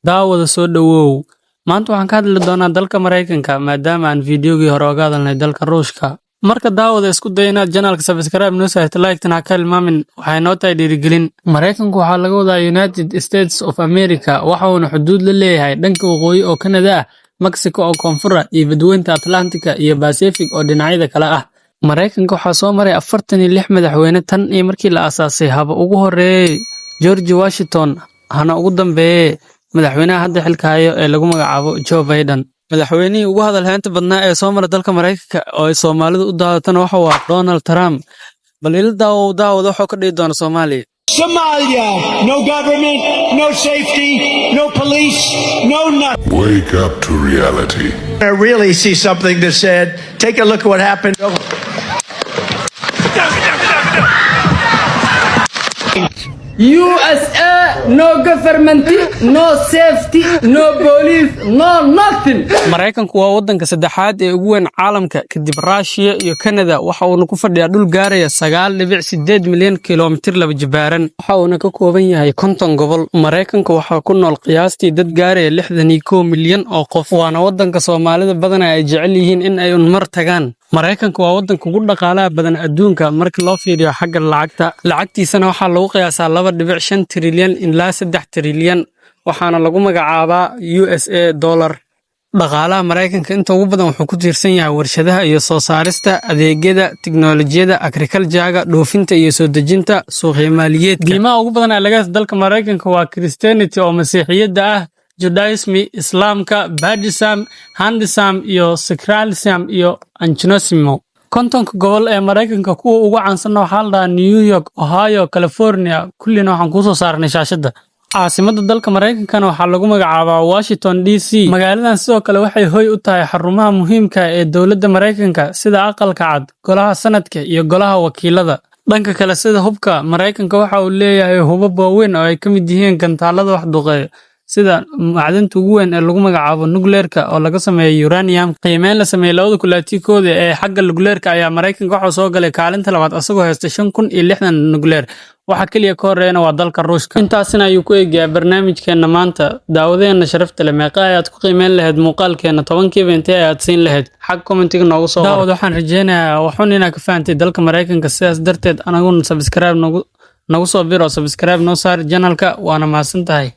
daawada soo dhawow maanta waxaan ka hadli doonaa dalka Mareykanka maadaama aan fiidiyoogii hore uga hadalnay dalka Ruushka marka daawada isku day inaad channelka subscribe noo saarto like-tana ka hilmaamin waxay noo tahay dhiirigelin Mareykanku waxaa laga wadaa United States of America waxa uu xuduud la leeyahay dhanka waqooyi oo Canada ah Mexico oo koonfura iyo badweynta Atlantika iyo Pacific oo dhinacyada kale ah Mareykanka waxaa soo maray 46 madaxweyne tan iyo markii la aasaasay haba ugu horeeyay George Washington hana ugu dambeeyay madaxweynaha hadda xilka hayo ee lagu magacaabo Joe Biden madaxweynihii ugu hadal haynta badnaa ee soo maray dalka Mareykanka oo ay Soomaalidu u daawataan waxa waa Donald Trump balil daawada wuxuu ka dhigi doonaa Soomaaliya Somalia, no government, no safety, no police, no nothing. Wake up to reality. I really see something that said, take a look at what happened. USA, no government, no safety, no police, no nothing. Mareykanku waa wadanka saddexaad ee ugu weyn caalamka kadib Russia iyo Canada waxa uu ku fadhiyaa dhul gaaraya 9.8 milyan kiiloomitir laba jibaaran waxa uu ka kooban yahay 50 gobol Mareykanka waxa ku nool qiyaastii dad gaaraya 61 milyan oo qof waana wadanka Soomaalida badan ay jecel yihiin in ay mar tagaan Mareykanka waa wadanka ugu dhaqaalaha badan adduunka marka loo fiiriyo xagga lacagtiisana waxa lagu qiyaasaa 2.5 trilyan ilaa 3 trilyan waxaana lagu magacaabaa USA dollar dhaqaalaha Mareykanka inta ugu badan wuxuu ku tiirsan yahay warshadaha iyo soo saarista adeegyada tiknoolajiyada agriculture-ga dhoofinta iyo soo dejinta suuqyada maaliyadeedka qiimaha ugu badan ee laga helo dalka Mareykanka waa Christianity oo masiixiyadda ah Judaism, Islamka, Buddhism, Hinduism iyo Secularism iyo Agnosticism. Kontonka gobol ee Mareykanka kuwa ugu caansan waxaa la dhahaa New York, Ohio, California, kullina waxaan ku soo saarnay shaashada. Caasimada dalka Mareykankana waxaa lagu magacaabaa Washington DC. Magaaladan sidoo kale waxay hoy u tahay xarumaha muhiimka ah ee dawladda Mareykanka sida aqalka cad, golaha sanadka iyo golaha wakiilada. Dhanka kale sida hubka Mareykanka waxa uu leeyahay hubab waaweyn oo ay ka mid yihiin gantaalada wax duqeeya sida macdanta ugu weyn ee lagu magacaabo nuclearka oo laga sameeyo uranium qiimeyn la sameeyay 2020 ee xagga nuclearka ayaa Mareykanka waxa soo galay kaalinta labaad asagoo haysta 5,060 nuclear waxa kaliya ka horeeyna waa dalka Ruushka intaasina ayuu ku eegay barnaamijkeena maanta daawadeena sharafta leh meeqa ayaad ku qiimeyn lahayd muuqaalkeena 10 intee ayaad siin lahayd xag commentiga noogu soo daawad waxaan rajeynayaa waxun inaad ka fahamtay dalka Mareykanka sidaas darteed anaguna subscribe nagu soo biro subscribe noo saar channelka waana mahadsantahay